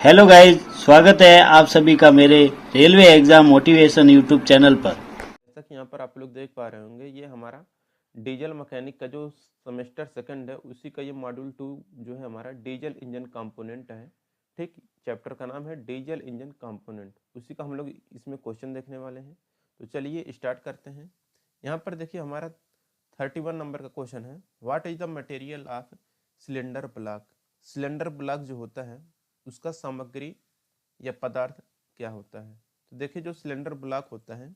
Hello guys, स्वागत है आप सभी का मेरे railway exam motivation YouTube channel पर। जैसा कि यहाँ पर आप लोग देख पा रहे होंगे, ये हमारा डीजल मैकेनिक का जो सेमेस्टर सेकंड है उसी का ये मॉड्यूल 2 जो है हमारा डीजल इंजन कंपोनेंट है। ठीक, चैप्टर का नाम है डीजल इंजन कंपोनेंट, उसी का हम लोग इसमें क्वेश्चन देखने वाले हैं। तो चलिए स्टार्ट करते हैं। यहाँ पर देखिए हमारा 31 नंबर का क्वेश्चन है, what is the material of cylinder block. Cylinder block जो होता है उसका सामग्री या पदार्थ क्या होता है। तो देखिए जो सिलेंडर ब्लॉक होता है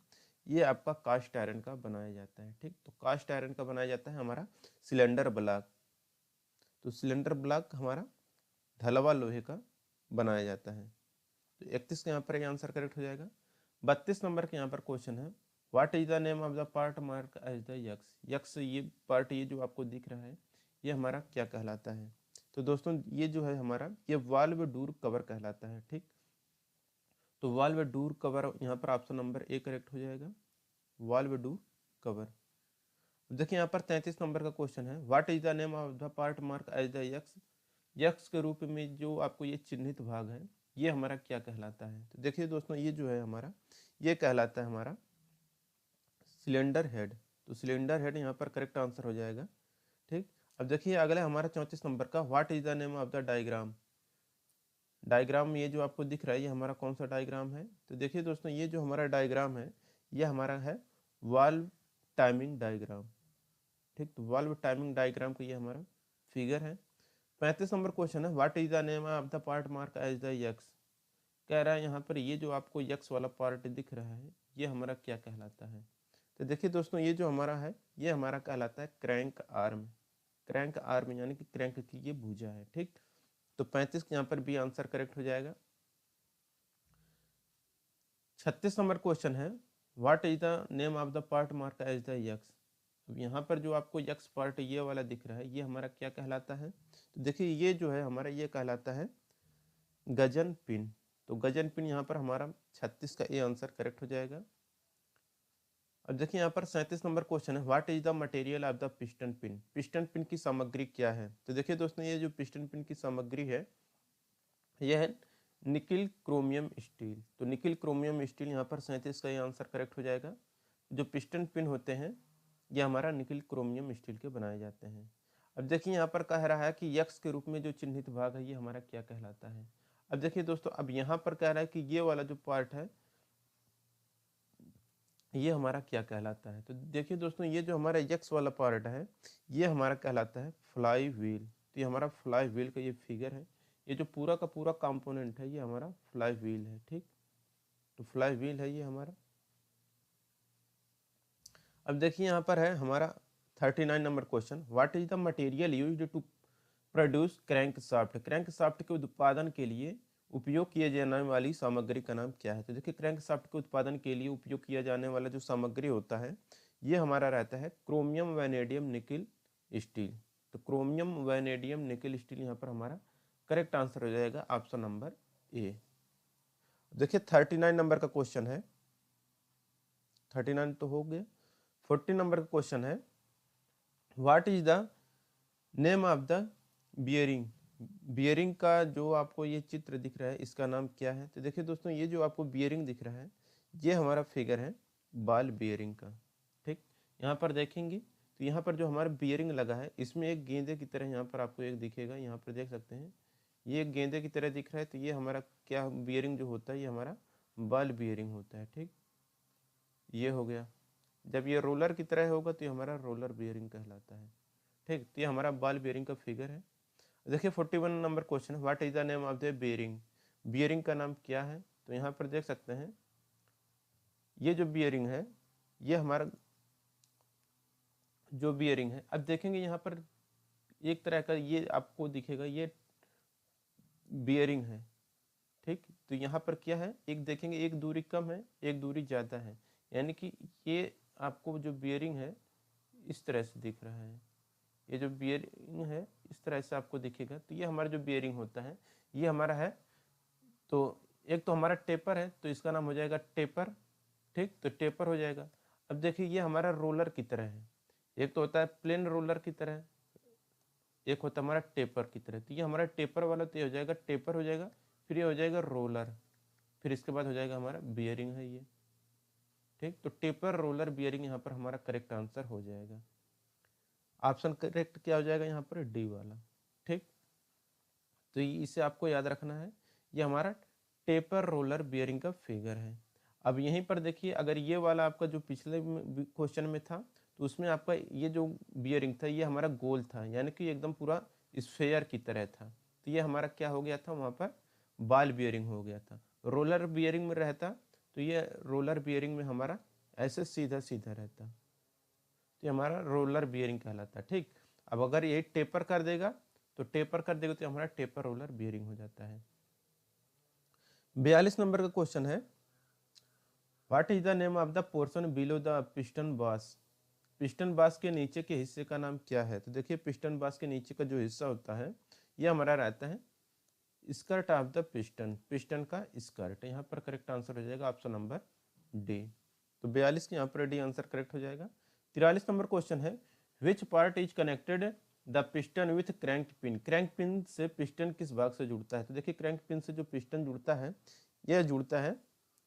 ये आपका कास्ट आयरन का बनाया जाता है। ठीक, तो कास्ट आयरन का बनाया जाता है हमारा सिलेंडर ब्लॉक। तो सिलेंडर ब्लॉक हमारा ढलवा लोहे का बनाया जाता है। तो 31 का यहाँ पर आंसर करेक्ट हो जाएगा। 32 नंबर के यहाँ पर क्वेश्चन है, what is the name of the part mark as the X. X ये पार्ट ये जो आपको दिख रहा है ये हमारा क्या कहलाता है। तो दोस्तों ये जो है हमारा ये वाल्व डोर कवर कहलाता है। ठीक, तो वाल्व डोर कवर यहाँ पर ऑप्शन नंबर ए करेक्ट हो जाएगा, वाल्व डोर कवर। देखिए यहाँ पर 33 नंबर का क्वेश्चन है, what is the name of the part mark as the X. X के रूप में जो आपको ये चिन्हित भाग है ये हमारा क्या कहलाता है। तो देखिए दोस्तों ये जो है हमारा ये कहलाता है हमारा सिलेंडर हेड। तो सिलेंडर हेड यहाँ पर करेक्ट आंसर हो जाएगा। ठीक, अब देखिए अगला हमारा 34 नंबर का, what is the name of the diagram. Diagram ये जो आपको दिख रहा है ये हमारा कौन सा डायग्राम है। तो देखिए दोस्तों ये जो हमारा डायग्राम है ये हमारा है वाल्व टाइमिंग डायग्राम। ठीक, तो वाल्व टाइमिंग डायग्राम का ये हमारा फिगर है। 35 नंबर क्वेश्चन है, what is the name of the part mark as the X. कह रहा है यहाँ पर ये जो आपको यक्स वाला पार्ट दिख रहा है ये हमारा क्या कहलाता है। तो देखिए दोस्तों ये जो हमारा है ये हमारा कहलाता है क्रैंक आर्म। क्रैंक आर्म यानी कि क्रैंक की ये भुजा है। ठीक, तो 35 यहाँ पर भी आंसर करेक्ट हो जाएगा। 36 नंबर क्वेश्चन है, what is the name of the part mark as the X. अब यहाँ पर जो आपको यक्स पार्ट ये वाला दिख रहा है ये हमारा क्या कहलाता है। तो देखिए ये जो है हमारा ये कहलाता है गजन पिन। तो गजन पिन यहाँ पर हमारा 36 का ये आंसर करेक्ट हो जाएगा। अब देखिए यहाँ पर 37 नंबर क्वेश्चन है, what is the material of the piston pin. Piston pin की सामग्री क्या है। तो देखिए दोस्तों ये जो पिस्टन पिन की सामग्री है यह है निकिल क्रोमियम स्टील। तो निकिल क्रोमियम स्टील यहाँ पर 37 का ये आंसर करेक्ट हो जाएगा। जो पिस्टन पिन होते हैं ये हमारा निकिल क्रोमियम स्टील के बनाए जाते हैं। अब देखिए यहाँ पर कह रहा है कि यक्स के रूप में जो चिन्हित भाग है ये हमारा क्या कहलाता है। अब देखिए दोस्तों अब यहाँ पर कह रहा है कि ये वाला जो पार्ट है ये हमारा क्या कहलाता है। तो देखिए दोस्तों ये जो हमारा यक्स वाला पार्ट है ये हमारा कहलाता है फ्लाई व्हील। तो ये हमारा फ्लाई व्हील का ये फिगर है, ये जो पूरा का पूरा कंपोनेंट है ये हमारा फ्लाई व्हील है। ठीक, तो फ्लाई व्हील है ये हमारा। अब देखिए यहाँ पर है हमारा 39 number question, what is the material used to produce crank shaft. Crank shaft के उत्पादन के लिए उपयोग किए जाने वाली सामग्री का नाम क्या है। तो देखिए क्रैंक शाफ्ट के उत्पादन के लिए उपयोग किया जाने वाला जो सामग्री होता है ये हमारा रहता है क्रोमियम वैनेडियम निकिल स्टील। तो क्रोमियम वैनेडियम निकिल स्टील यहाँ पर हमारा करेक्ट आंसर हो जाएगा ऑप्शन नंबर ए। देखिए 39 नंबर का क्वेश्चन है, 39 तो हो गया। 40 नंबर का क्वेश्चन है, what is the name of the bearing. Bearing का जो आपको ये चित्र दिख रहा है इसका नाम क्या है। तो देखिए दोस्तों ये जो आपको बियरिंग दिख रहा है ये हमारा फिगर है बॉल बियरिंग का। ठीक, यहाँ पर देखेंगे तो यहाँ पर जो हमारा बियरिंग लगा है इसमें एक गेंदे की तरह यहाँ पर आपको एक दिखेगा, यहाँ पर देख सकते हैं ये एक गेंदे की तरह दिख रहा है। तो ये हमारा क्या बियरिंग जो होता है ये हमारा बॉल बियरिंग होता है। ठीक, ये हो गया। जब ये रोलर की तरह होगा तो ये हमारा रोलर बियरिंग कहलाता है। ठीक, तो ये हमारा बॉल बियरिंग का फिगर है। देखिए 41 नंबर क्वेश्चन है, what is the name of the bearing. Bearing का नाम क्या है। तो यहाँ पर देख सकते हैं ये जो बियरिंग है ये हमारा जो बियरिंग है, अब देखेंगे यहाँ पर एक तरह का ये आपको दिखेगा ये बियरिंग है। ठीक, तो यहाँ पर क्या है, एक देखेंगे एक दूरी कम है एक दूरी ज़्यादा है, यानी कि ये आपको जो बियरिंग है इस तरह से दिख रहा है। ये जो बियरिंग है इस तरह से आपको दिखेगा। तो ये हमारा जो बियरिंग होता है ये हमारा है, तो एक तो हमारा टेपर है तो इसका नाम हो जाएगा टेपर। ठीक, तो टेपर हो जाएगा। अब देखिए ये हमारा रोलर की तरह है, एक तो होता है प्लेन रोलर की तरह, एक होता है हमारा टेपर की तरह। तो ये हमारा टेपर वाला तो ये हो जाएगा टेपर हो जाएगा, फिर ये हो जाएगा रोलर, फिर इसके बाद हो जाएगा हमारा बियरिंग है ये। ठीक, तो टेपर, रोलर, बियरिंग यहाँ पर हमारा करेक्ट आंसर हो जाएगा। ऑप्शन करेक्ट क्या हो जाएगा यहाँ पर, डी वाला। ठीक, तो इसे आपको याद रखना है, ये हमारा टेपर रोलर बियरिंग का फिगर है। अब यहीं पर देखिए, अगर ये वाला आपका जो पिछले क्वेश्चन में था, तो उसमें आपका ये जो बियरिंग था ये हमारा गोल था, यानी कि एकदम पूरा स्फेयर की तरह था, तो ये हमारा क्या हो गया था, वहाँ पर बॉल बियरिंग हो गया था। रोलर बियरिंग में रहता तो ये रोलर बियरिंग में हमारा ऐसे सीधा सीधा रहता, तो ये हमारा रोलर बियरिंग कहलाता। ठीक, अब अगर ये टेपर कर देगा तो हमारा टेपर रोलर बियरिंग हो जाता है। 42 नंबर का क्वेश्चन है, what is the name of the portion below the piston बास। पिस्टन बास के नीचे के हिस्से का नाम क्या है। तो देखिए, पिस्टन बास के नीचे का जो हिस्सा होता है ये हमारा रहता है skirt of the piston, piston का स्कर्ट। यहाँ पर करेक्ट आंसर हो जाएगा ऑप्शन नंबर डी। तो 42 के यहाँ पर डी आंसर करेक्ट हो जाएगा। 43 नंबर क्वेश्चन है, which part is connected the piston with crank pin. Crank pin से पिस्टन किस भाग से जुड़ता है। तो देखिए, क्रैंक पिन से जो पिस्टन जुड़ता है यह जुड़ता है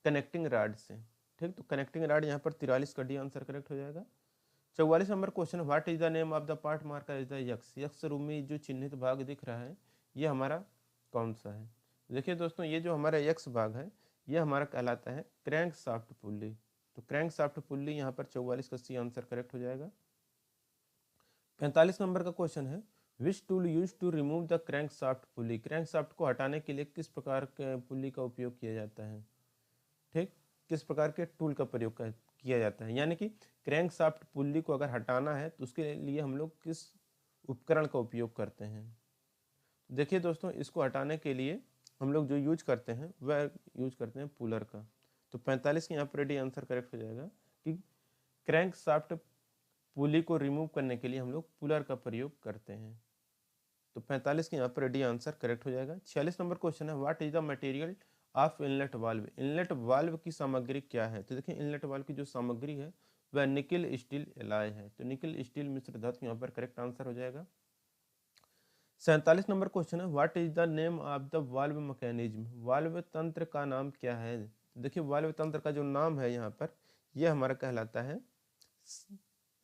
कनेक्टिंग रॉड से। ठीक, तो कनेक्टिंग रॉड यहाँ पर 43 का डी आंसर करेक्ट हो जाएगा। 44 number question, what is the name of the part marker is the X. X रूप में जो चिन्हित भाग दिख रहा है ये हमारा कौन सा है। देखिए दोस्तों, ये जो हमारा यक्स भाग है ये हमारा कहलाता है क्रैंक शाफ्ट पुल्ली। तो क्रैंक शाफ्ट पुल्ली यहाँ पर 44 का सी आंसर करेक्ट हो जाएगा। 45 नंबर का क्वेश्चन है, which tool use to remove the crank shaft pulley. Crank shaft को हटाने के लिए किस प्रकार के पुल्ली का उपयोग किया जाता है। ठीक, किस प्रकार के टूल का प्रयोग किया जाता है, यानी कि क्रैंक शाफ्ट पुल्ली को अगर हटाना है तो उसके लिए हम लोग किस उपकरण का उपयोग करते हैं। देखिए दोस्तों, इसको हटाने के लिए हम लोग जो यूज करते हैं वह यूज करते हैं पुलर का। तो 45 के यहाँ पर डी आंसर करेक्ट हो जाएगा कि क्रैंक शाफ्ट पुली को रिमूव करने के लिए हम लोग पुलर का प्रयोग करते हैं। तो 45 के यहाँ पर डी आंसर करेक्ट हो जाएगा। 46 नंबर क्वेश्चन है, what is the material of inlet valve. Inlet valve की सामग्री क्या है। तो देखिए, इनलेट वाल्व की जो सामग्री है वह निकिल स्टील एलॉय है। तो निकिल स्टील मिश्र धातु यहाँ पर करेक्ट आंसर हो जाएगा। 47 नंबर क्वेश्चन है, what is the name of the valve mechanism. Valve तंत्र का नाम क्या है। देखिए, वाल्व तंत्र का जो नाम है यहाँ पर यह हमारा कहलाता है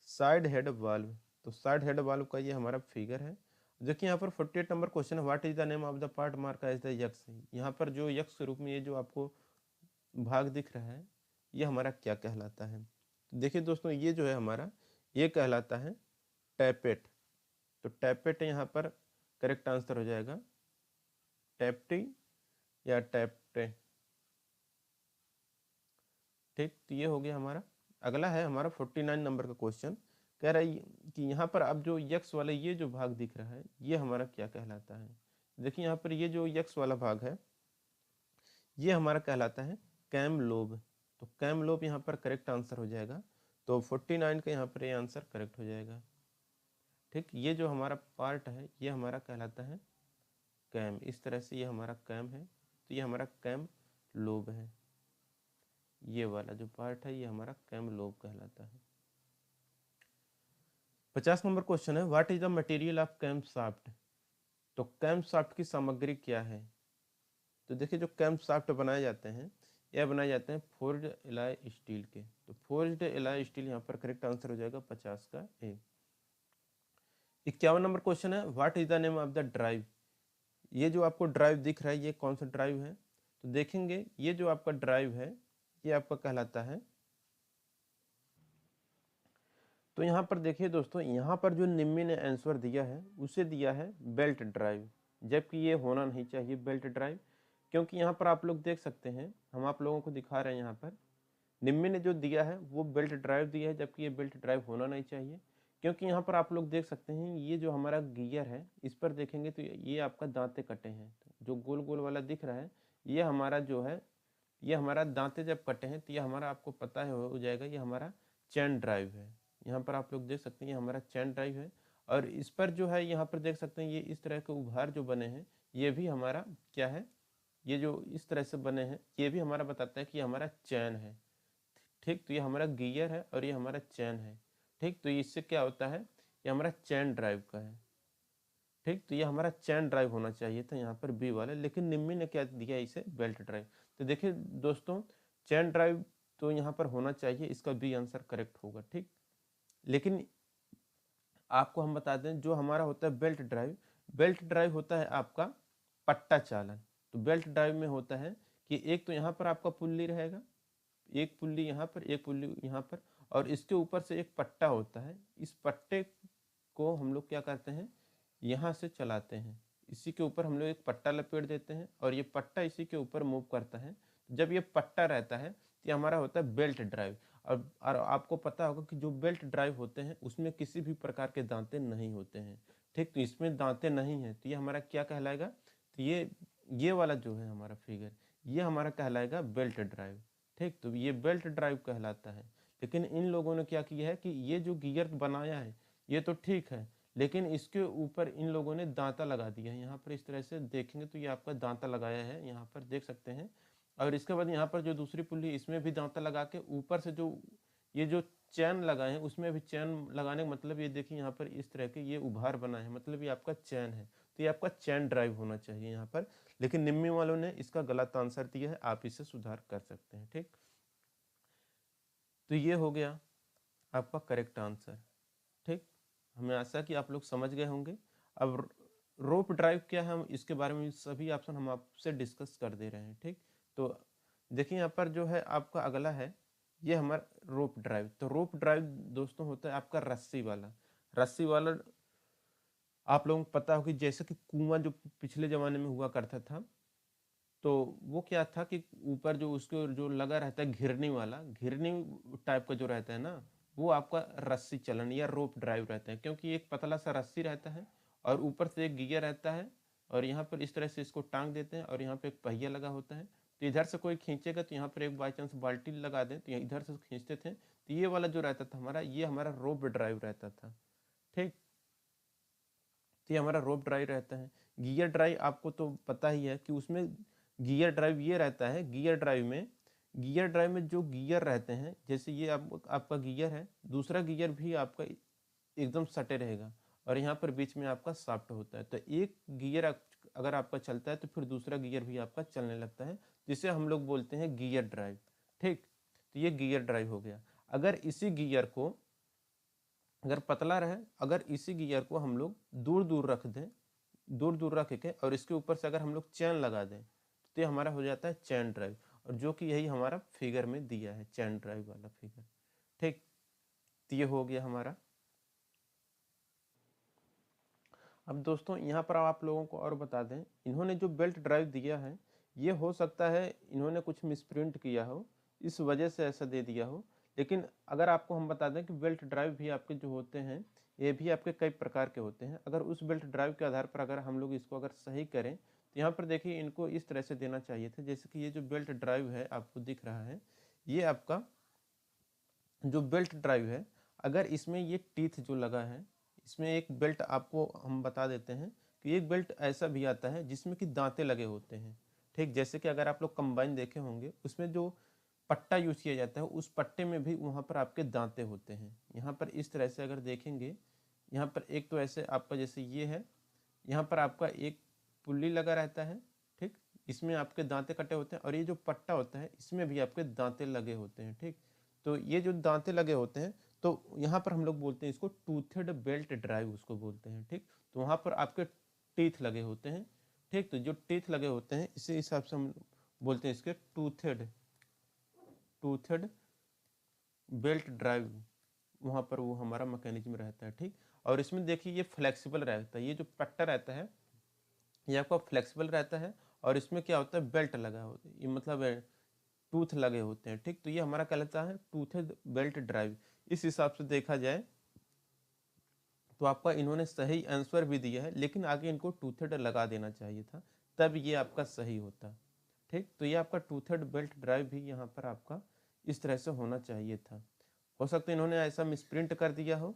साइड हेड वाल्व। तो साइड हेड वाल्व का ये हमारा फिगर है। देखिए, यहाँ पर 48 नंबर क्वेश्चन है, what is the name of the part mark as the X. यहाँ पर जो यक्स के रूप में ये जो आपको भाग दिख रहा है ये हमारा क्या कहलाता है। देखिए दोस्तों, ये जो है हमारा ये कहलाता है टैपेट। तो टैपेट यहाँ पर करेक्ट आंसर हो जाएगा, टैप्टी या टैप्टे। ठीक, तो ये हो गया हमारा। अगला है हमारा 49 नंबर का क्वेश्चन, कह रहा है कि यहाँ पर अब जो यक्स वाला ये जो भाग दिख रहा है ये हमारा क्या कहलाता है। देखिए, यहाँ पर ये जो यक्स वाला भाग है ये हमारा कहलाता है कैम लोब। तो कैम लोब यहाँ पर करेक्ट आंसर हो जाएगा। तो 49 का यहाँ पर ये आंसर करेक्ट हो जाएगा। ठीक, ये जो हमारा पार्ट है ये हमारा कहलाता है कैम। इस तरह से ये हमारा कैम है, तो ये हमारा कैम लोब है। ये वाला जो पार्ट है ये हमारा कैम लोब कहलाता है। 50 नंबर क्वेश्चन है, what is the material of cam shaft. तो कैम शाफ्ट की सामग्री क्या है। तो देखिए, जो कैम शाफ्ट बनाए जाते हैं यह बनाए जाते हैं फोर्ज्ड एलॉय स्टील के। तो फोर्ज्ड एलॉय स्टील यहाँ पर करेक्ट आंसर हो जाएगा 50 का ए। 51 नंबर क्वेश्चन है, what is the name of the drive. ये जो आपको ड्राइव दिख रहा है ये कौन सा ड्राइव है। तो देखेंगे, ये जो आपका ड्राइव है ये आपका कहलाता है। तो यहाँ पर देखिए दोस्तों, यहाँ पर जो निम्मी ने आंसर दिया है उसे दिया है बेल्ट ड्राइव, जबकि ये होना नहीं चाहिए बेल्ट ड्राइव, क्योंकि यहाँ पर आप लोग देख सकते हैं, हम आप लोगों को दिखा रहे हैं, यहाँ पर निम्मी ने जो दिया है वो बेल्ट ड्राइव दिया है, जबकि ये बेल्ट ड्राइव होना नहीं चाहिए। क्योंकि यहाँ पर आप लोग देख सकते हैं ये जो हमारा गियर है इस पर देखेंगे तो ये आपका दांते कटे हैं। जो गोल गोल वाला दिख रहा है ये हमारा जो है ये हमारा दांते जब कटे हैं तो ये हमारा आपको पता है हो जाएगा ये हमारा चैन ड्राइव है। यहाँ पर आप लोग देख सकते हैं ये हमारा चैन ड्राइव है, और इस पर जो है यहाँ पर देख सकते हैं ये इस तरह के उभार जो बने हैं ये भी हमारा क्या है, ये जो इस तरह से बने हैं ये भी हमारा बताता है कि ये हमारा चैन है। ठीक, तो ये हमारा गियर है और ये हमारा चैन है। ठीक, तो इससे क्या होता है ये हमारा चैन ड्राइव का है। ठीक। तो ये हमारा चैन ड्राइव होना चाहिए था यहाँ पर बी वाला, लेकिन निम्मी ने क्या दिया इसे बेल्ट ड्राइव। तो देखिए दोस्तों, चैन ड्राइव तो यहाँ पर होना चाहिए, इसका बी आंसर करेक्ट होगा। ठीक। लेकिन आपको हम बता दें जो हमारा होता है बेल्ट ड्राइव, बेल्ट ड्राइव होता है आपका पट्टा चालन। तो बेल्ट ड्राइव में होता है कि एक तो यहाँ पर आपका पुल्ली रहेगा, एक पुल्ली यहाँ पर, एक पुल्ली यहाँ पर, और इसके ऊपर से एक पट्टा होता है। इस पट्टे को हम लोग क्या करते हैं, यहाँ से चलाते हैं, इसी के ऊपर हम लोग एक पट्टा लपेट देते हैं और ये पट्टा इसी के ऊपर मूव करता है। जब ये पट्टा रहता है तो ये हमारा होता है बेल्ट ड्राइव। और आपको पता होगा कि जो बेल्ट ड्राइव होते हैं उसमें किसी भी प्रकार के दांते नहीं होते हैं। ठीक। तो इसमें दांते नहीं हैं तो ये हमारा क्या कहलाएगा, तो ये वाला जो है हमारा फिगर, ये हमारा कहलाएगा बेल्ट ड्राइव। ठीक। तो ये बेल्ट ड्राइव कहलाता है। लेकिन इन लोगों ने क्या किया है कि ये जो गियर बनाया है ये तो ठीक है, लेकिन इसके ऊपर इन लोगों ने दांता लगा दिया है। यहाँ पर इस तरह से देखेंगे तो ये आपका दांता लगाया है, यहाँ पर देख सकते हैं। और इसके बाद यहाँ पर जो दूसरी पुल्ली, इसमें भी दांता लगा के ऊपर से जो ये जो चैन लगाए हैं उसमें भी चैन लगाने का मतलब ये देखिए यहाँ पर इस तरह के ये उभार बना है, मतलब ये आपका चैन है। तो ये आपका चैन ड्राइव होना चाहिए यहाँ पर। लेकिन निम्मी वालों ने इसका गलत आंसर दिया है, आप इसे सुधार कर सकते हैं। ठीक। तो ये हो गया आपका करेक्ट आंसर। ठीक। हमें आशा कि आप लोग समझ गए होंगे। अब रोप ड्राइव क्या है, हम इसके बारे में सभी ऑप्शन हम आपसे डिस्कस कर दे रहे हैं। ठीक। तो देखिए यहाँ पर जो है आपका अगला है, ये हमारा रोप ड्राइव। तो रोप ड्राइव दोस्तों होता है आपका रस्सी वाला। रस्सी वाला आप लोगों को पता हो कि जैसे कि कुआं जो पिछले ज़माने में हुआ करता था, तो वो क्या था कि ऊपर जो उसके जो लगा रहता है घिरनी वाला, घिरनी टाइप का जो रहता है ना, वो आपका रस्सी चलन या रोप ड्राइव रहता है। क्योंकि एक पतला सा रस्सी रहता है और ऊपर से एक गियर रहता है और यहाँ पर इस तरह से इसको टांग देते हैं और यहाँ पे एक पहिया लगा होता है। तो इधर से कोई खींचेगा तो यहाँ पर एक बाई चांस बाल्टी लगा दें तो इधर से खींचते थे। तो ये वाला जो रहता था हमारा, ये हमारा रोप ड्राइव रहता था। ठीक। तो ये हमारा रोप ड्राइव रहता है। गियर ड्राइव आपको तो पता ही है कि उसमें गियर ड्राइव ये रहता है, गियर ड्राइव में जो गियर रहते हैं, जैसे ये आपका गियर है, दूसरा गियर भी आपका एकदम सटे रहेगा और यहाँ पर बीच में आपका शाफ्ट होता है। तो एक गियर अगर आपका चलता है तो फिर दूसरा गियर भी आपका चलने लगता है, जिसे हम लोग बोलते हैं गियर ड्राइव। ठीक। तो ये गियर ड्राइव हो गया। अगर इसी गियर को, अगर पतला रहे, अगर इसी गियर को हम लोग दूर दूर रख दें, दूर दूर रख के और इसके ऊपर से अगर हम लोग चैन लगा दें तो ये हमारा हो जाता है चैन ड्राइव, और जो कि यही हमारा फिगर में दिया है, चैन ड्राइव वाला फिगर। ठीक। तो ये हो गया हमारा। अब दोस्तों यहाँ पर आप लोगों को और बता दें, इन्होंने जो बेल्ट ड्राइव दिया है ये हो सकता है इन्होंने कुछ मिसप्रिंट किया हो, इस वजह से ऐसा दे दिया हो। लेकिन अगर आपको हम बता दें कि बेल्ट ड्राइव भी आपके जो होते हैं ये भी आपके कई प्रकार के होते हैं। अगर उस बेल्ट ड्राइव के आधार पर अगर हम लोग इसको अगर सही करें तो यहाँ पर देखिए इनको इस तरह से देना चाहिए था। जैसे कि ये जो बेल्ट ड्राइव है आपको दिख रहा है, ये आपका जो बेल्ट ड्राइव है, अगर इसमें ये टीथ जो लगा है, इसमें एक बेल्ट आपको हम बता देते हैं कि एक बेल्ट ऐसा भी आता है जिसमें कि दांते लगे होते हैं। ठीक। जैसे कि अगर आप लोग कंबाइन देखे होंगे उसमें जो पट्टा यूज किया जाता है उस पट्टे में भी वहाँ पर आपके दांते होते हैं। यहाँ पर इस तरह से अगर देखेंगे, यहाँ पर एक तो ऐसे आपका जैसे ये है, यहाँ पर आपका एक पुल्ली लगा रहता है। ठीक। इसमें आपके दांते कटे होते हैं और ये जो पट्टा होता है इसमें भी आपके दांते लगे होते हैं। ठीक। तो ये जो दांते लगे होते हैं तो यहाँ पर हम लोग बोलते हैं इसको टूथेड बेल्ट ड्राइव उसको बोलते हैं। ठीक। तो वहाँ पर आपके टीथ लगे होते हैं। ठीक। तो जो टीथ लगे होते हैं इसी हिसाब से हम बोलते हैं इसके टूथेड बेल्ट ड्राइव, वहाँ पर वो हमारा मैकेनिज्म रहता है। ठीक। और इसमें देखिए ये फ्लेक्सिबल रहता है, ये जो पट्टा रहता है ये आपका फ्लेक्सिबल रहता है और इसमें क्या होता है बेल्ट लगा होता है, ये मतलब टूथ लगे होते हैं। ठीक। तो ये हमारा कहलाता है टूथेड बेल्ट ड्राइव। इस हिसाब से देखा जाए तो आपका इन्होंने सही आंसर भी दिया है, लेकिन आगे इनको टूथेड लगा देना चाहिए था, तब ये आपका सही होता। ठीक। तो ये आपका टूथेड बेल्ट ड्राइव भी यहाँ पर आपका इस तरह से होना चाहिए था। हो सकता है इन्होंने ऐसा मिसप्रिंट कर दिया हो।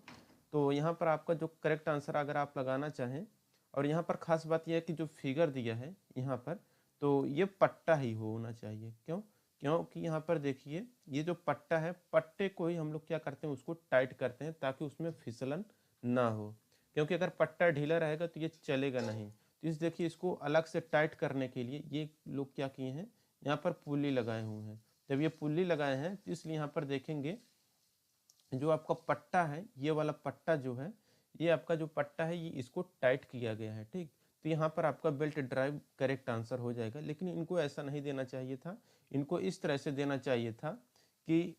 तो यहाँ पर आपका जो करेक्ट आंसर अगर आप लगाना चाहें, और यहाँ पर खास बात यह है कि जो फिगर दिया है यहाँ पर, तो ये पट्टा ही होना चाहिए। क्योंकि यहाँ पर देखिए ये जो पट्टा है, पट्टे को ही हम लोग क्या करते हैं उसको टाइट करते हैं ताकि उसमें फिसलन ना हो। क्योंकि अगर पट्टा ढीला रहेगा तो ये चलेगा नहीं। तो इस देखिए इसको अलग से टाइट करने के लिए ये लोग क्या किए हैं, यहाँ पर पुल्ली लगाए हुए हैं। जब ये पुल्ली लगाए हैं तो इसलिए यहाँ पर देखेंगे जो आपका पट्टा है, ये वाला पट्टा जो है, ये आपका जो पट्टा है ये इसको टाइट किया गया है। ठीक, तो यहाँ पर आपका बेल्ट ड्राइव करेक्ट आंसर हो जाएगा। लेकिन इनको ऐसा नहीं देना चाहिए था, इनको इस तरह से देना चाहिए था कि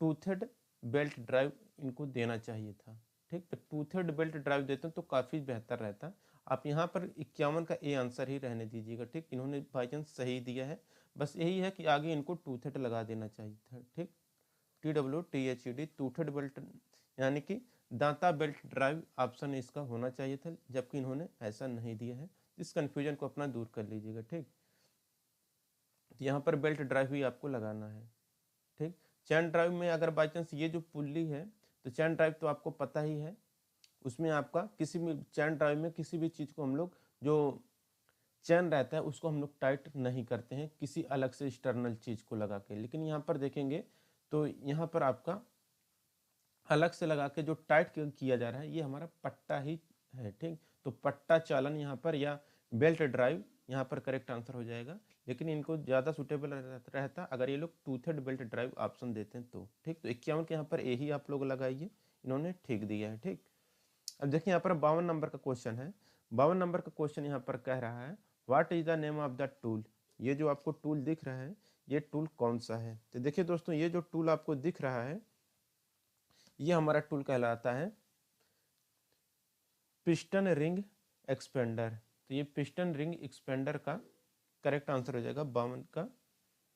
टूथेड बेल्ट ड्राइव इनको देना चाहिए था। ठीक, तो टूथेड बेल्ट ड्राइव देते हैं तो काफ़ी बेहतर रहता। आप यहाँ पर 51 का ए आंसर ही रहने दीजिएगा। ठीक, इन्होंने बाई चांस सही दिया है, बस यही है कि आगे इनको टूथेड लगा देना चाहिए था। ठीक, TWTHED टूथेड बेल्ट यानी कि दांता बेल्ट ड्राइव ऑप्शन इसका होना चाहिए था, जबकि इन्होंने ऐसा नहीं दिया है। इस कंफ्यूजन को अपना दूर कर लीजिएगा। ठीक, तो यहाँ पर बेल्ट ड्राइव ही आपको लगाना है। ठीक, चैन ड्राइव में अगर बाई चांस ये जो पुल्ली है, तो चैन ड्राइव तो आपको पता ही है, उसमें आपका किसी भी चैन ड्राइव में किसी भी चीज़ को हम लोग जो चैन रहता है उसको हम लोग टाइट नहीं करते हैं किसी अलग से एक्सटर्नल चीज़ को लगा के। लेकिन यहाँ पर देखेंगे तो यहाँ पर आपका अलग से लगा के जो टाइट किया जा रहा है ये हमारा पट्टा ही है। ठीक, तो पट्टा चालन यहाँ पर या बेल्ट ड्राइव यहाँ पर करेक्ट आंसर हो जाएगा। लेकिन इनको ज़्यादा सुटेबल रहता अगर ये लोग टूथेड बेल्ट ड्राइव ऑप्शन देते हैं तो। ठीक, तो 51 के यहाँ पर ए ही आप लोग लगाइए, इन्होंने ठीक दिया है। ठीक, अब देखिए यहाँ पर 52 नंबर का क्वेश्चन है। 52 नंबर का क्वेश्चन यहाँ पर कह रहा है what is the name of the tool. ये जो आपको टूल दिख रहा है ये टूल कौन सा है। तो देखिए दोस्तों, ये जो टूल आपको दिख रहा है ये हमारा टूल कहलाता है पिस्टन रिंग एक्सपेंडर। तो ये पिस्टन रिंग एक्सपेंडर का करेक्ट आंसर हो जाएगा 52 का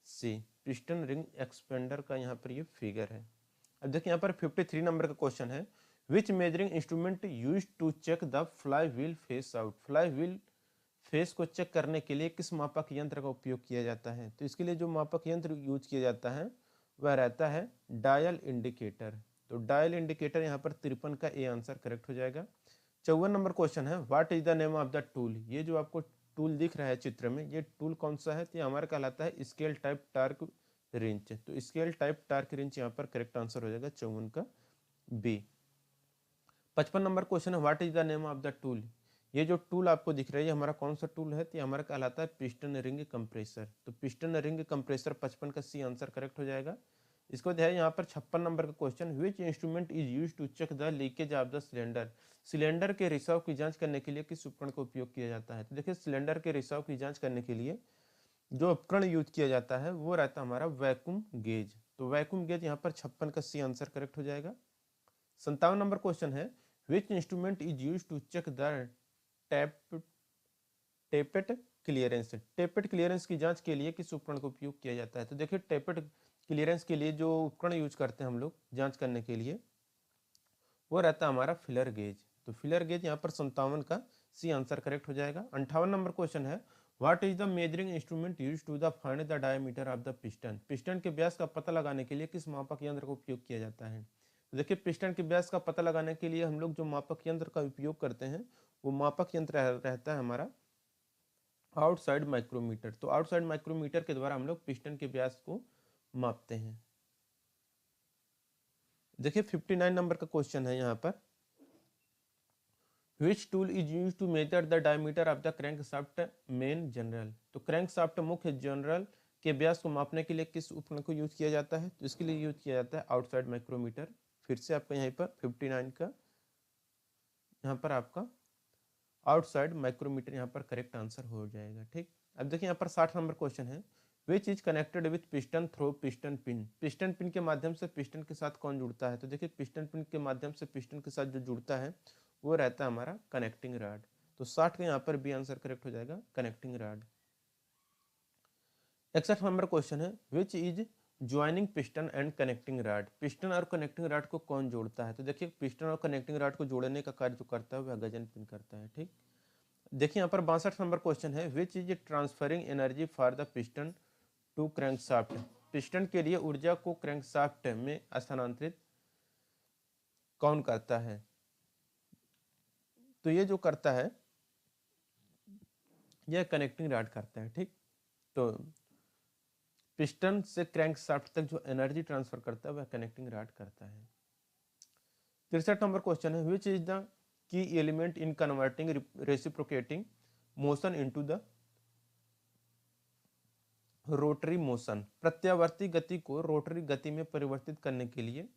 सी। पिस्टन रिंग एक्सपेंडर का यहाँ पर ये फिगर है। अब देखिए यहाँ पर 53 नंबर का क्वेश्चन है which measuring instrument use to check the fly wheel face out. Fly wheel face को चेक करने के लिए किस मापक यंत्र का उपयोग किया जाता है। तो इसके लिए जो मापक यंत्र यूज किया जाता है वह रहता है डायल इंडिकेटर। तो डायल इंडिकेटर यहाँ पर 53 का ए आंसर करेक्ट हो जाएगा। 54 नंबर क्वेश्चन है what is the name of the tool. ये जो आपको टूल दिख रहा है चित्र में, ये टूल कौन सा है। तो हमारा कहलाता है स्केल टाइप टार्क रिंच। तो स्केल टाइप टार्क रिंच यहाँ पर करेक्ट आंसर हो जाएगा 54 का बी। 55 नंबर क्वेश्चन है what is the name of the tool. ये जो टूल आपको दिख रहा है ये हमारा कौन सा टूल है। तो हमारा कहलाता है पिस्टन रिंग कंप्रेसर। तो पिस्टन रिंग कंप्रेसर 55 का सी आंसर करेक्ट हो जाएगा। इसको है यहाँ पर 56 नंबर का question which instrument is use to check the leakage of the cylinder. Cylinder के रिसाव की जांच करने के लिए किस उपकरण का उपयोग किया जाता है। तो देखिए सिलेंडर के रिसाव की जांच करने के लिए जो उपकरण यूज किया जाता है वो रहता है हमारा वैक्यूम गेज। तो वैक्यूम गेज यहाँ पर 56 का सी आंसर करेक्ट हो जाएगा। 57 नंबर क्वेश्चन है which instrument is use to check the tappet clearance. Tappet clearance की जांच के लिए किस उपकरण का उपयोग किया जाता है। तो देखिए टेपेट क्लियरेंस के लिए जो उपकरण यूज करते हैं हम लोग जांच करने के लिए वो रहता है हमारा फिलर गेज। तो फिलर गेज यहाँ पर 57 का सी आंसर करेक्ट हो जाएगा। 58 नंबर क्वेश्चन है what is the measuring instrument use to the find the diameter of the piston. Piston के व्यास का पता लगाने के लिए किस मापक यंत्र का उपयोग किया जाता है। तो देखिए पिस्टन के व्यास का पता लगाने के लिए हम लोग जो मापक यंत्र का उपयोग करते हैं वो मापक यंत्र रहता है हमारा आउटसाइड माइक्रोमीटर। तो आउटसाइड माइक्रोमीटर के द्वारा हम लोग पिस्टन के व्यास को मापते हैं। देखिए 59 नंबर का क्वेश्चन है यहाँ पर which tool is use to measure the diameter of the crankshaft main journal. तो क्रैंकशाफ्ट मुख्य जनरल के व्यास को मापने के लिए किस उपकरण को यूज किया जाता है। तो इसके लिए यूज किया जाता है आउटसाइड माइक्रोमीटर। फिर से आपका यहाँ पर 59 का यहाँ पर आपका आउटसाइड माइक्रोमीटर यहाँ पर करेक्ट आंसर हो जाएगा। ठीक, अब देखिए यहाँ पर 60 नंबर क्वेश्चन है which is connected with piston through piston pin. Piston pin के माध्यम से पिस्टन के साथ कौन जुड़ता है। तो देखिए पिस्टन पिन के माध्यम से पिस्टन के साथ जो जुड़ता है वो रहता है हमारा कनेक्टिंग रॉड। तो 60 का यहाँ पर बी आंसर करेक्ट हो जाएगा कनेक्टिंग रॉड। 61 नंबर क्वेश्चन है which is joining piston and connecting rod. Piston और कनेक्टिंग रॉड को कौन जोड़ता है। तो देखिए पिस्टन और कनेक्टिंग रॉड को जोड़ने का कार्य जो करता है वह गजन पिन करता है। ठीक, देखिए यहाँ पर 62 नंबर क्वेश्चन है which is transferring energy for the piston to crankshaft. Piston के लिए ऊर्जा को क्रैंकशाफ्ट में स्थानांतरित कौन करता है। तो ये जो करता है यह कनेक्टिंग रॉड करता है। ठीक, तो पिस्टन से क्रैंकशाफ्ट तक जो एनर्जी ट्रांसफर करता है वह कनेक्टिंग रॉड करता है। 63 नंबर क्वेश्चन है which is the key element in converting reciprocating motion into the rotary motion. प्रत्यावर्ती गति को रोटरी गति में परिवर्तित करने के लिए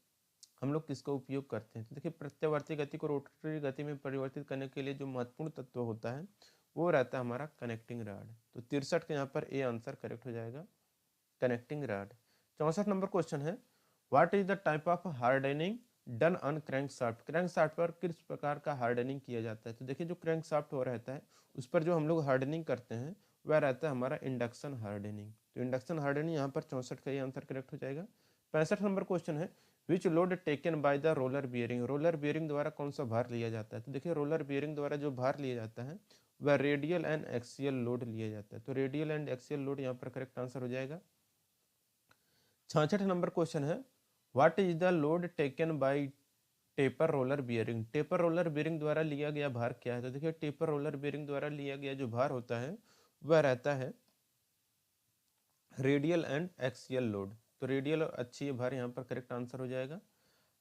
हम लोग किसका उपयोग करते हैं? तो देखिए, प्रत्यावर्ती गति को रोटरी गति में परिवर्तित करने के लिए जो महत्वपूर्ण तत्व होता है वो रहता है हमारा कनेक्टिंग रॉड। तो 63 के यहाँ पर ए आंसर करेक्ट हो जाएगा, कनेक्टिंग रॉड। 64 नंबर क्वेश्चन है, what is the type of hardening done on crank shaft. Crank shaft पर किस प्रकार का हार्डनिंग किया जाता है? तो देखिए, जो क्रैंक शाफ्ट हो रहता है उस पर जो हम लोग हार्डनिंग करते हैं वह रहता है हमारा इंडक्शन हार्डनिंग। तो इंडक्शन हार्डनिंग यहाँ पर 64 का ये आंसर करेक्ट हो जाएगा। 65 नंबर क्वेश्चन है, which load taken by the roller bearing. Roller bearing द्वारा कौन सा भार लिया जाता है? तो देखिए, रोलर बियरिंग द्वारा जो भार लिया जाता है वह रेडियल एंड एक्सियल लोड लिया जाता है। तो रेडियल एंड एक्सियल लोड यहाँ पर करेक्ट आंसर हो जाएगा। 66 नंबर क्वेश्चन है, what is the load taken bye taper roller bearing. Taper roller bearing द्वारा लिया गया भार क्या है? तो देखिए, टेपर रोलर बियरिंग द्वारा लिया गया जो भार होता है वह रहता है रेडियल एंड एक्सियल लोड। तो रेडियल और एक्सियल भार यहाँ पर करेक्ट आंसर हो जाएगा।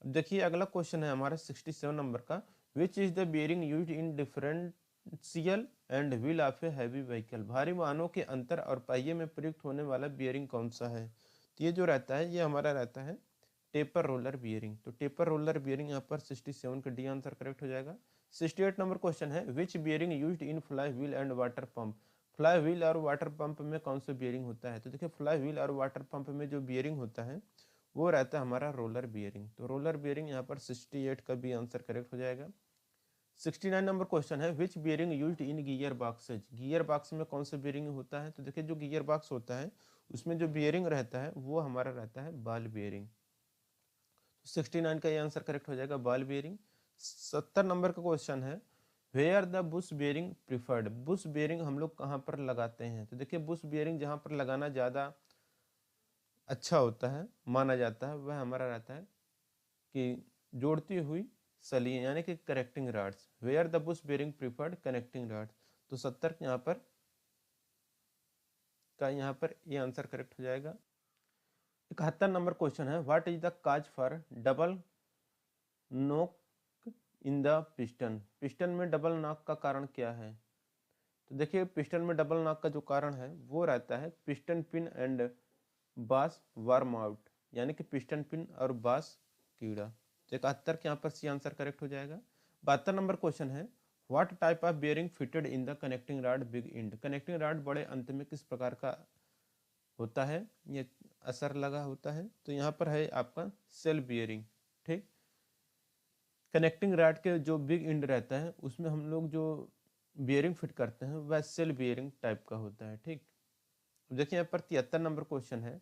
अब देखिए, अगला क्वेश्चन है हमारा 67 नंबर का, विच is the bearing used in differential and wheel of a heavy vehicle. भारी वाहनों के अंतर और पहिए में प्रयुक्त होने वाला बियरिंग कौन सा है? तो ये जो रहता है ये हमारा रहता है टेपर रोलर बियरिंग। तो टेपर रोलर बियरिंग यहाँ पर 67 का डी आंसर करेक्ट हो जाएगा। 68 नंबर क्वेश्चन है, which bearing used in fly wheel and water pump. Fly wheel और वाटर पंप में कौन सा बियरिंग होता है? तो देखिए, फ्लाई व्हील और वाटर पंप में जो बियरिंग होता है वो रहता है हमारा रोलर बियरिंग। तो रोलर बियरिंग यहाँ पर 68 का भी आंसर करेक्ट हो जाएगा। 69 नंबर क्वेश्चन है, which bearing used in gear boxes. Gear box में कौन सा बियरिंग होता है? तो देखिए, जो गियर बॉक्स होता है उसमें जो बियरिंग रहता है वो हमारा रहता है बॉल बियरिंग। 69 का ये आंसर करेक्ट हो जाएगा, बॉल बियरिंग। 70 नंबर का क्वेश्चन है, where the bush bearing preferred. Bush bearing हम लोग कहाँ पर लगाते हैं? तो देखिए, बुश बियरिंग जहाँ पर लगाना ज़्यादा अच्छा होता है, माना जाता है, वह हमारा रहता है कि जोड़ती हुई सलियां यानी कि connecting rods. Where the bush bearing preferred connecting rods. तो 70 यहाँ पर ये आंसर करेक्ट हो जाएगा। 71 नंबर क्वेश्चन है, what is the cause for double knock in the piston. Piston में डबल नॉक का कारण क्या है? तो देखिए, पिस्टन में डबल नॉक का जो कारण है वो रहता है पिस्टन पिन एंड बास वार्म आउट, यानी कि पिस्टन पिन और बास कीड़ा। तो 71 के यहाँ पर सी आंसर करेक्ट हो जाएगा। 72 नंबर क्वेश्चन है, what type of bearing fitted in the connecting rod big end. Connecting rod बड़े अंत में किस प्रकार का होता है, ये असर लगा होता है? तो यहाँ पर है आपका सेल बियरिंग। ठीक, कनेक्टिंग रॉड के जो बिग इंड रहता है उसमें हम लोग जो बियरिंग फिट करते हैं वह सेल बियरिंग टाइप का होता है। ठीक, देखिए यहाँ पर 73 नंबर क्वेश्चन है,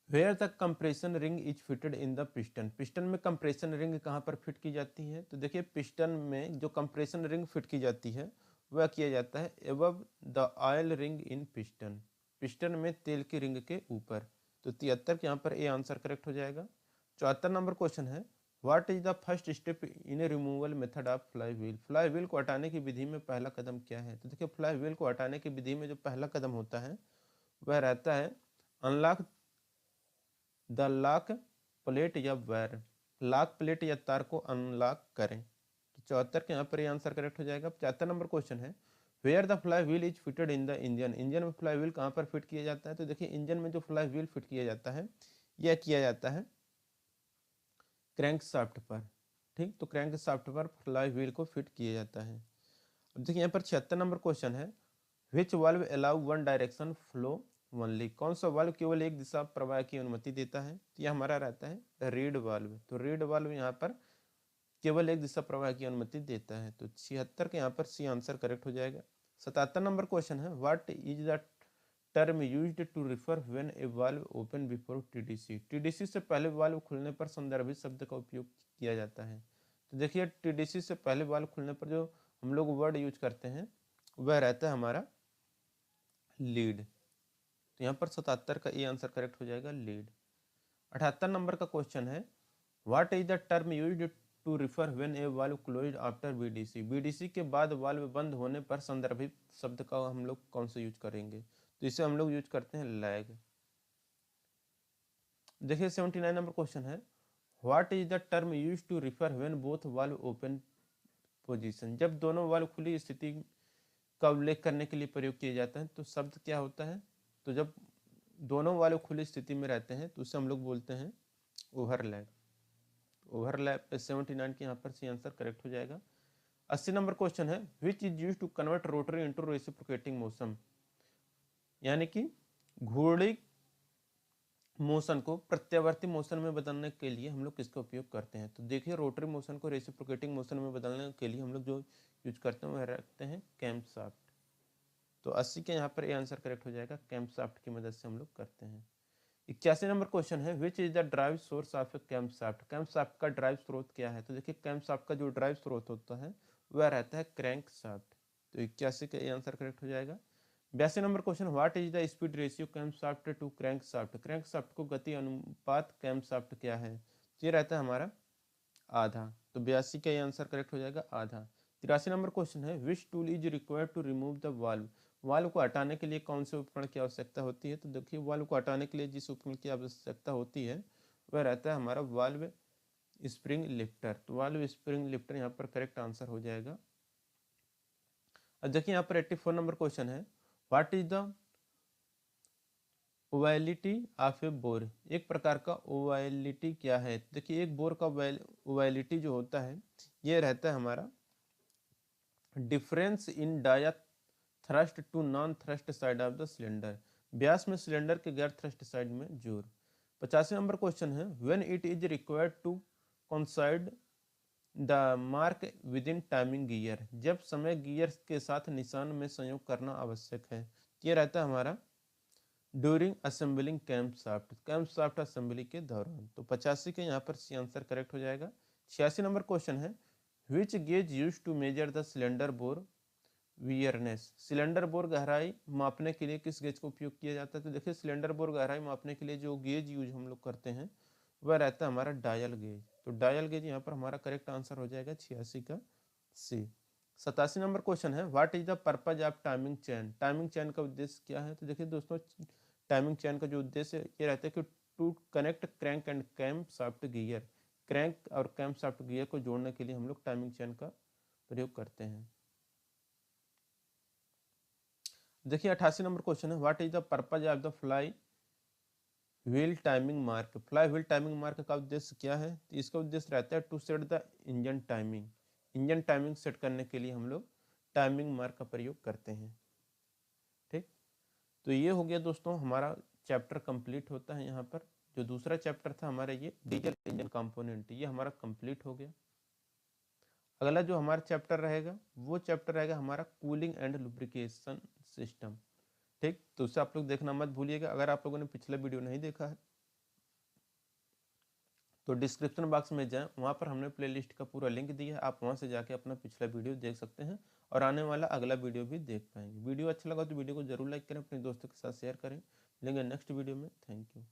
where the compression ring is fitted in the piston. Piston में कंप्रेशन रिंग कहाँ पर फिट की जाती है? तो देखिए, पिस्टन में जो कंप्रेशन रिंग फिट की जाती है वह किया जाता है above the oil ring in piston. Piston में तेल की रिंग के ऊपर। तो 73 के यहाँ पर ए आंसर करेक्ट हो जाएगा। 74 नंबर क्वेश्चन है, what is the first step in A removal method of fly wheel. Fly wheel को हटाने की विधि में पहला कदम क्या है? तो देखिए, फ्लाई व्हील को हटाने की विधि में जो पहला कदम होता है वह रहता है अनलॉक द लॉक प्लेट या वायर। लॉक प्लेट या तार को अनलॉक करें। तो 74 के यहाँ पर ये आंसर करेक्ट हो जाएगा। 75 नंबर क्वेश्चन है, where the fly wheel is fitted in the engine. Engine में फ्लाई व्हील कहाँ पर फिट किया जाता है? तो देखिए, इंजन में जो फ्लाई व्हील फिट किया जाता है यह किया जाता है क्रैंक शाफ्ट पर। ठीक, तो क्रैंक शाफ्ट पर फ्लाई व्हील को फिट किया जाता है। अब देखिए, यहाँ पर 76 नंबर क्वेश्चन है, which valve allow one direction flow only. कौन सा वाल्व केवल एक दिशा प्रवाह की अनुमति देता है? तो यह हमारा रहता है रीड वाल्व। तो रीड वाल्व यहाँ पर केवल एक दिशा प्रवाह की अनुमति देता है। तो 76 के यहाँ पर सी आंसर करेक्ट हो जाएगा। 77 नंबर क्वेश्चन है, what is the term used to refer when a valve open before TDC. TDC से पहले वाल्व खुलने पर संदर्भित शब्द का उपयोग किया जाता है। तो देखिए, टीडीसी से पहले वाल्व खुलने पर जो हम लोग वर्ड यूज करते हैं वह रहता है हमारा लीड। तो यहाँ पर 77 का ए आंसर करेक्ट हो जाएगा, लीड। 78 नंबर का क्वेश्चन है, what is the term used to refer when a valve closed after BDC. BDC के बाद वाल्व बंद होने पर संदर्भित शब्द का हम लोग कौन सा यूज करेंगे? तो इसे हम लोग यूज करते हैं लैग। देखिए, 79 नंबर क्वेश्चन है, what is the term use to refer when both valve open position, जब दोनों वाल्व खुली स्थिति का उल्लेख करने के लिए प्रयोग किया जाता है तो शब्द क्या होता है, तो जब दोनों वाल्व खुली स्थिति में रहते हैं तो उसे हम लोग बोलते हैं ओवरलैप। ओवरलैप पे 79 के यहाँ पर सी आंसर करेक्ट हो जाएगा। 80 नंबर क्वेश्चन है which is use to convert rotary into reciprocating motion, यानी कि घूर्णी मोशन को प्रत्यावर्ती मोशन में बदलने के लिए हम लोग किसका उपयोग करते हैं, तो देखिए रोटरी मोशन को रेसिप्रोकेटिंग मोशन में बदलने के लिए हम लोग जो यूज करते हैं वह रखते हैं कैम्पशाफ्ट। तो 80 के यहाँ पर ये आंसर करेक्ट हो जाएगा, कैम्पशाफ्ट की मदद से हम लोग करते हैं। 81 नंबर क्वेश्चन है which is the drive source of a camshaft, camshaft का ड्राइव स्रोत क्या है, तो देखिए कैम्पशाफ्ट का जो ड्राइव स्रोत होता है वह रहता है क्रैंकशाफ्ट। तो 81 का ये आंसर करेक्ट हो जाएगा। 82 number question what is the speed ratio camshaft to crankshaft, crankshaft को गति अनुपात कैम्पशाफ्ट क्या है, ये रहता है हमारा आधा। तो 82 का ये आंसर करेक्ट हो जाएगा आधा। 83 नंबर क्वेश्चन है which tool is required to remove the valve, valve को हटाने के लिए कौन से उपकरण की आवश्यकता होती है, तो देखिए वाल्व को हटाने के लिए जिस उपकरण की आवश्यकता होती है वह रहता है हमारा वाल्व स्प्रिंग लिफ्टर। तो वाल्व स्प्रिंग लिफ्टर यहाँ पर करेक्ट आंसर हो जाएगा। अब देखिए यहाँ पर 84 नंबर क्वेश्चन है what is the ovality of a bore, एक प्रकार का ओवैलिटी क्या है, देखिए एक बोर का ओवैलिटी जो होता है ये रहता है हमारा difference in dia thrust to non thrust side of the cylinder, व्यास में सिलेंडर के गैर थ्रस्ट साइड में जोर। 85 नंबर क्वेश्चन है when it is required to coincide the mark with in timing gear, जब समय गियर के साथ निशान में संयोग करना आवश्यक है, ये रहता है हमारा ड्यूरिंग असेंबलिंग कैम्पशाफ्ट, कैम्पशाफ्ट असेंबली के दौरान। तो 85 के यहाँ पर सी आंसर करेक्ट हो जाएगा। 86 नंबर क्वेश्चन है which gauge use to measure the cylinder bore wearness, cylinder bore गहराई मापने के लिए किस गेज का उपयोग किया जाता है, तो देखिए सिलेंडर बोर गहराई मापने के लिए जो गेज यूज हम लोग करते हैं वह रहता है हमारा डायल गेज। तो डायल गेज यहाँ पर हमारा करेक्ट आंसर हो जाएगा 86 का सी। 87 नंबर क्वेश्चन है what is the purpose of timing chain, timing chain का उद्देश्य क्या है, तो देखिए दोस्तों टाइमिंग चेन का जो उद्देश्य ये रहता है कि to connect crank and camshaft gear, crank और कैम्पशाफ्ट गियर को जोड़ने के लिए हम लोग टाइमिंग चेन का प्रयोग करते हैं। देखिए 88 नंबर क्वेश्चन है what is the purpose of the fly wheel timing mark, fly wheel timing mark का उद्देश्य क्या है, तो इसका उद्देश्य रहता है to set the engine timing, engine timing set करने के लिए हम लोग टाइमिंग मार्क का प्रयोग करते हैं। ठीक, तो ये हो गया दोस्तों हमारा चैप्टर कंप्लीट होता है। यहाँ पर जो दूसरा चैप्टर था हमारा ये डीजल इंजन कंपोनेंट, ये हमारा कंप्लीट हो गया। अगला जो हमारा चैप्टर रहेगा वो चैप्टर रहेगा हमारा कूलिंग एंड लुब्रिकेशन सिस्टम। ठीक, तो उससे आप लोग देखना मत भूलिएगा। अगर आप लोगों ने पिछला वीडियो नहीं देखा है तो डिस्क्रिप्शन बॉक्स में जाएं, वहाँ पर हमने प्लेलिस्ट का पूरा लिंक दिया है, आप वहाँ से जाके अपना पिछला वीडियो देख सकते हैं और आने वाला अगला वीडियो भी देख पाएंगे। वीडियो अच्छा लगा तो वीडियो को जरूर लाइक करें, अपने दोस्तों के साथ शेयर करें। मिलेंगे नेक्स्ट वीडियो में। Thank you.